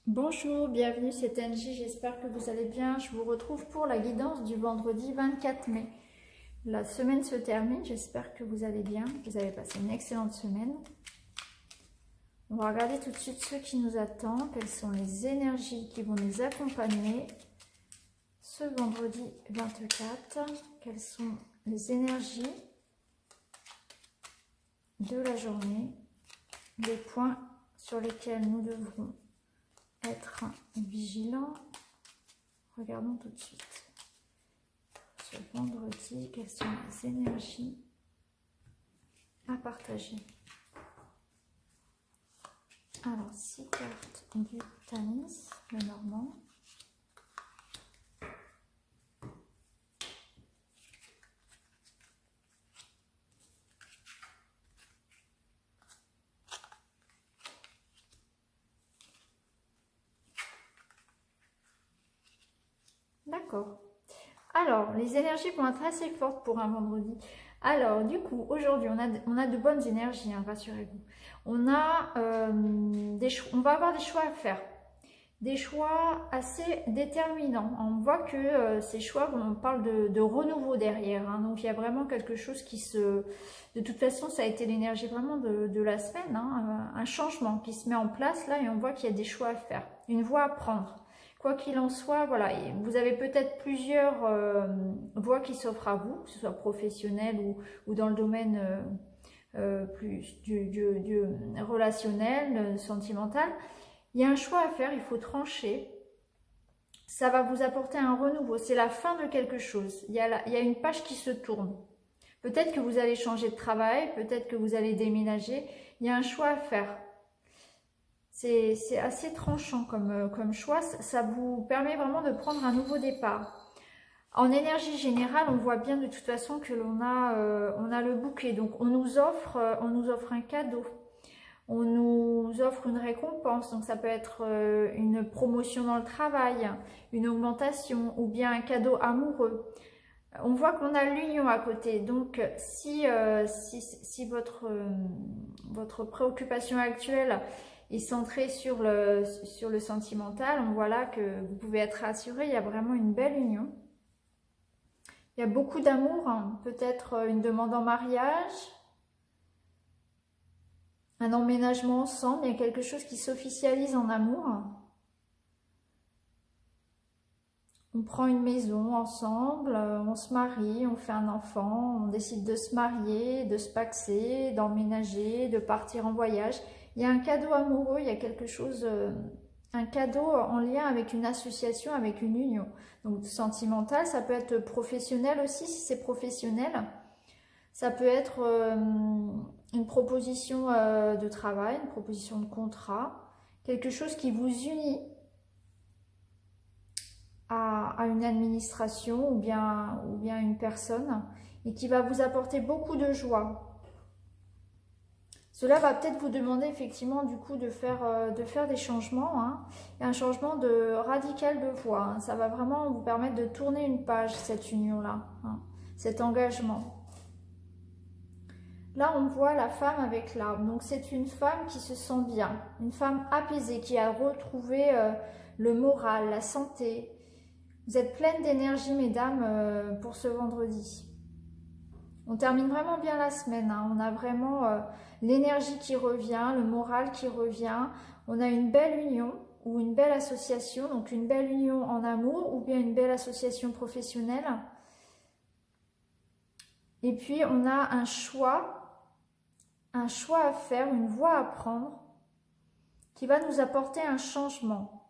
Bonjour, bienvenue, c'est Angie, j'espère que vous allez bien. Je vous retrouve pour la guidance du vendredi 24 mai. La semaine se termine, j'espère que vous allez bien, que vous avez passé une excellente semaine. On va regarder tout de suite ce qui nous attend, quelles sont les énergies qui vont nous accompagner ce vendredi 24, quelles sont les énergies de la journée, les points sur lesquels nous devrons être vigilant. Regardons tout de suite. Ce vendredi, quelles sont les énergies à partager? Alors, 6 cartes du Tamis, le Normand. D'accord. Alors, les énergies vont être assez fortes pour un vendredi. Alors, du coup, aujourd'hui, on a de bonnes énergies, hein, rassurez-vous. On va avoir des choix à faire. Des choix assez déterminants. On voit que ces choix, on parle de renouveau derrière. Hein, donc, il y a vraiment quelque chose qui se... De toute façon, ça a été l'énergie vraiment de la semaine. Hein, un changement qui se met en place là et on voit qu'il y a des choix à faire. Une voie à prendre. Quoi qu'il en soit, voilà, vous avez peut-être plusieurs voies qui s'offrent à vous, que ce soit professionnel ou dans le domaine plus du relationnel, sentimental. Il y a un choix à faire, il faut trancher. Ça va vous apporter un renouveau, c'est la fin de quelque chose. Il y a une page qui se tourne. Peut-être que vous allez changer de travail, peut-être que vous allez déménager. Il y a un choix à faire. C'est assez tranchant comme choix, ça vous permet vraiment de prendre un nouveau départ. En énergie générale, on voit bien de toute façon que on a le bouquet, donc on nous offre un cadeau, on nous offre une récompense, donc ça peut être une promotion dans le travail, une augmentation ou bien un cadeau amoureux. On voit qu'on a l'union à côté, donc si votre préoccupation actuelle est centré sur le sentimental, on voit là que vous pouvez être rassuré, il y a vraiment une belle union. Il y a beaucoup d'amour, hein, peut-être une demande en mariage, un emménagement ensemble, il y a quelque chose qui s'officialise en amour. On prend une maison ensemble, on se marie, on fait un enfant, on décide de se marier, de se paxer, d'emménager, de partir en voyage. Il y a un cadeau amoureux, il y a quelque chose, un cadeau en lien avec une association, avec une union. Donc sentimental, ça peut être professionnel aussi, si c'est professionnel. Ça peut être une proposition de travail, une proposition de contrat, quelque chose qui vous unit à une administration ou bien une personne et qui va vous apporter beaucoup de joie. Cela va peut-être vous demander effectivement du coup de faire des changements, hein, et un changement radical de voie. Hein. Ça va vraiment vous permettre de tourner une page, cette union-là, hein, cet engagement. Là, on voit la femme avec l'arbre. Donc, c'est une femme qui se sent bien, une femme apaisée, qui a retrouvé le moral, la santé. Vous êtes pleine d'énergie, mesdames, pour ce vendredi. On termine vraiment bien la semaine. Hein. On a vraiment l'énergie qui revient, le moral qui revient. On a une belle union ou une belle association. Donc, une belle union en amour ou bien une belle association professionnelle. Et puis, on a un choix à faire, une voie à prendre qui va nous apporter un changement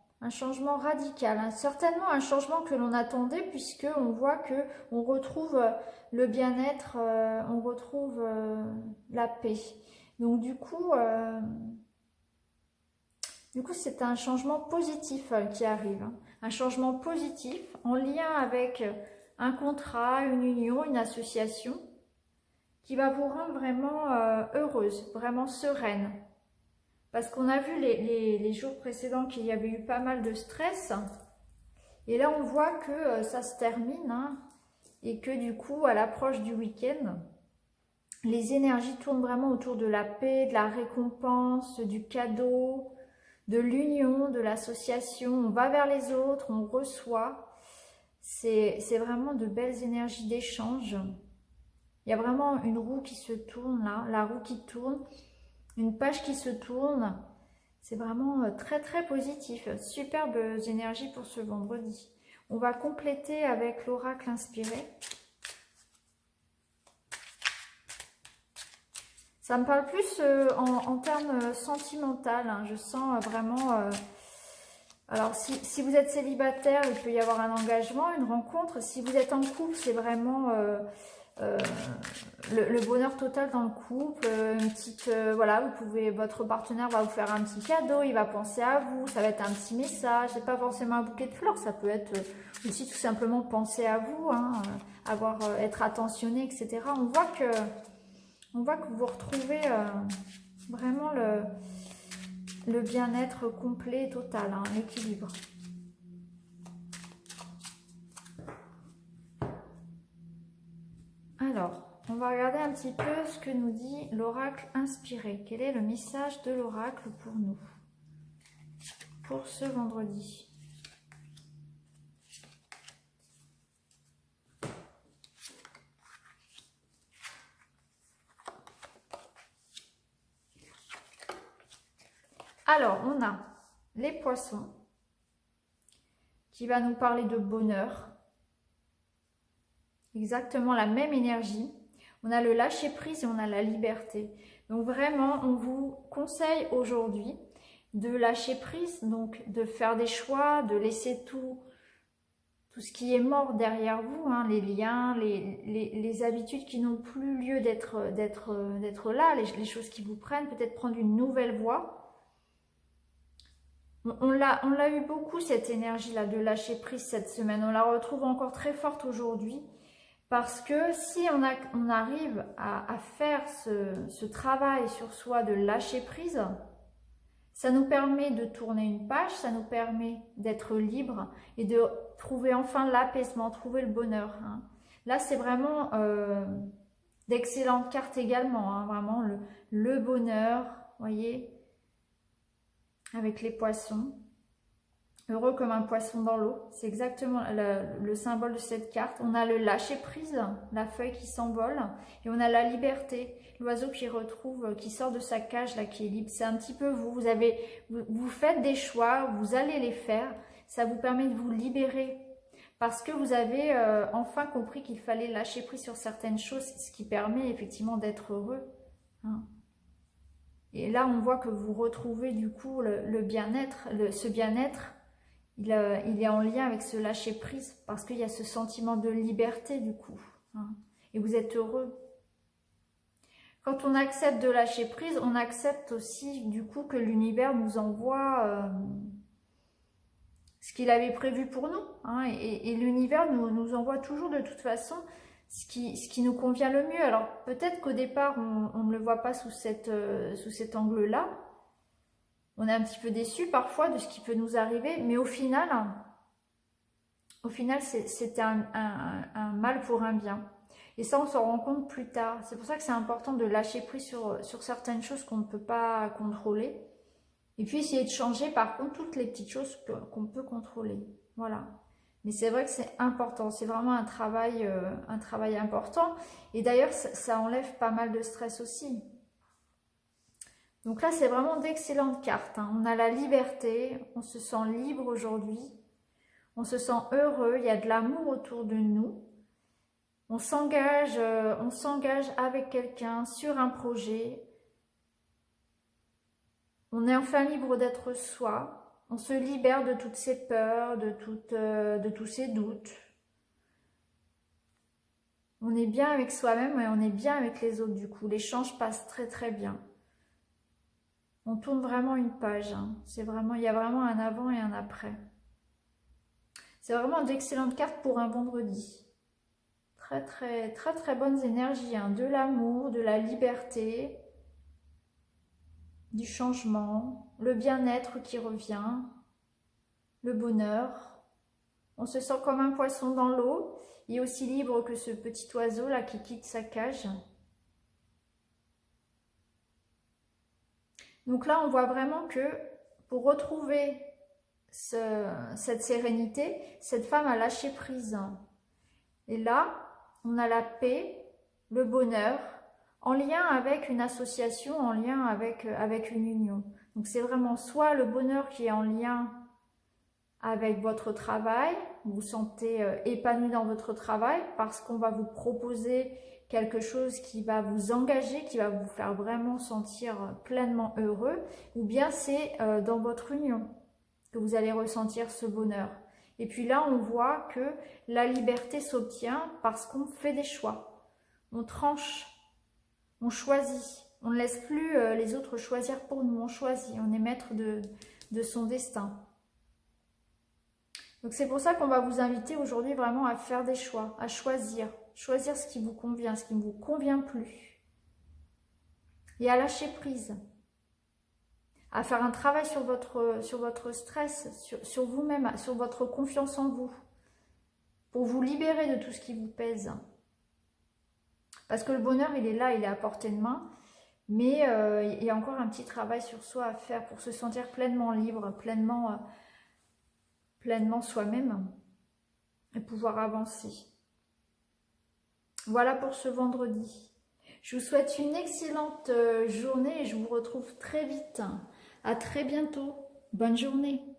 radical, hein. Certainement un changement que l'on attendait puisque on voit que on retrouve le bien-être, on retrouve la paix. Donc du coup c'est un changement positif qui arrive, hein. Un changement positif en lien avec un contrat, une union, une association qui va vous rendre vraiment heureuse, vraiment sereine. Parce qu'on a vu les jours précédents qu'il y avait eu pas mal de stress. Et là, on voit que ça se termine. Hein, et que du coup, à l'approche du week-end, les énergies tournent vraiment autour de la paix, de la récompense, du cadeau, de l'union, de l'association. On va vers les autres, on reçoit. C'est vraiment de belles énergies d'échange. Il y a vraiment une roue qui se tourne là, la roue qui tourne, une page qui se tourne. C'est vraiment très très positif. Superbes énergies pour ce vendredi. On va compléter avec l'oracle inspiré. Ça me parle plus en termes sentimental. Hein. Je sens vraiment... alors, si vous êtes célibataire, il peut y avoir un engagement, une rencontre. Si vous êtes en couple, c'est vraiment le bonheur total dans le couple. Une petite... voilà, votre partenaire va vous faire un petit cadeau, il va penser à vous. Ça va être un petit message. C'est pas forcément un bouquet de fleurs. Ça peut être aussi tout simplement penser à vous, hein, être attentionné, etc. On voit que vous retrouvez vraiment le bien-être complet et total, hein, l'équilibre. Alors, on va regarder un petit peu ce que nous dit l'oracle inspiré. Quel est le message de l'oracle pour nous, pour ce vendredi? Alors, on a les poissons qui va nous parler de bonheur. Exactement la même énergie. On a le lâcher prise et on a la liberté. Donc vraiment, on vous conseille aujourd'hui de lâcher prise, donc de faire des choix, de laisser tout ce qui est mort derrière vous, hein, les liens, les habitudes qui n'ont plus lieu d'être là, les choses qui vous prennent, peut-être prendre une nouvelle voie. On l'a eu beaucoup cette énergie-là de lâcher prise cette semaine. On la retrouve encore très forte aujourd'hui. Parce que si on arrive à faire ce travail sur soi de lâcher prise, ça nous permet de tourner une page, ça nous permet d'être libre et de trouver enfin l'apaisement, trouver le bonheur. Hein. Là, c'est vraiment d'excellentes cartes également, hein, vraiment le bonheur, voyez, avec les poissons. Heureux comme un poisson dans l'eau, c'est exactement le symbole de cette carte. On a le lâcher prise, la feuille qui s'envole, et on a la liberté, l'oiseau qui sort de sa cage là, qui est libre. C'est un petit peu vous. Vous faites des choix, vous allez les faire. Ça vous permet de vous libérer parce que vous avez enfin compris qu'il fallait lâcher prise sur certaines choses, ce qui permet effectivement d'être heureux. Hein. Et là, on voit que vous retrouvez du coup le bien-être, ce bien-être. Il est en lien avec ce lâcher prise parce qu'il y a ce sentiment de liberté du coup. Hein, et vous êtes heureux. Quand on accepte de lâcher prise, on accepte aussi du coup que l'univers nous envoie ce qu'il avait prévu pour nous. Hein, et l'univers nous envoie toujours de toute façon ce qui nous convient le mieux. Alors peut-être qu'au départ, on ne le voit pas sous cet angle-là. On est un petit peu déçu parfois de ce qui peut nous arriver, mais au final c'est un mal pour un bien. Et ça, on s'en rend compte plus tard. C'est pour ça que c'est important de lâcher prise sur certaines choses qu'on ne peut pas contrôler. Et puis essayer de changer par contre toutes les petites choses qu'on peut contrôler. Voilà. Mais c'est vrai que c'est important. C'est vraiment un travail important. Et d'ailleurs, ça enlève pas mal de stress aussi. Donc là, c'est vraiment d'excellentes cartes. Hein. On a la liberté, on se sent libre aujourd'hui, on se sent heureux, il y a de l'amour autour de nous. On s'engage avec quelqu'un sur un projet. On est enfin libre d'être soi. On se libère de toutes ces peurs, de tous ces doutes. On est bien avec soi-même et on est bien avec les autres du coup. L'échange passe très très bien. On tourne vraiment une page. Hein. Il y a vraiment un avant et un après. C'est vraiment d'excellentes cartes pour un vendredi. Très très très très bonnes énergies. Hein. De l'amour, de la liberté, du changement, le bien-être qui revient, le bonheur. On se sent comme un poisson dans l'eau. Il est aussi libre que ce petit oiseau là qui quitte sa cage. Donc là, on voit vraiment que pour retrouver cette sérénité, cette femme a lâché prise. Et là, on a la paix, le bonheur, en lien avec une association, en lien avec une union. Donc c'est vraiment soit le bonheur qui est en lien avec votre travail, vous vous sentez épanoui dans votre travail parce qu'on va vous proposer quelque chose qui va vous engager, qui va vous faire vraiment sentir pleinement heureux, ou bien c'est dans votre union que vous allez ressentir ce bonheur. Et puis là, on voit que la liberté s'obtient parce qu'on fait des choix. On tranche, on choisit. On ne laisse plus les autres choisir pour nous, on choisit. On est maître de son destin. Donc c'est pour ça qu'on va vous inviter aujourd'hui vraiment à faire des choix, à choisir. Choisir ce qui vous convient, ce qui ne vous convient plus. Et à lâcher prise. À faire un travail sur votre stress, sur vous-même, sur votre confiance en vous. Pour vous libérer de tout ce qui vous pèse. Parce que le bonheur, il est là, il est à portée de main. Mais il y a encore un petit travail sur soi à faire pour se sentir pleinement libre, pleinement soi-même et pouvoir avancer. Voilà pour ce vendredi. Je vous souhaite une excellente journée et je vous retrouve très vite. À très bientôt. Bonne journée.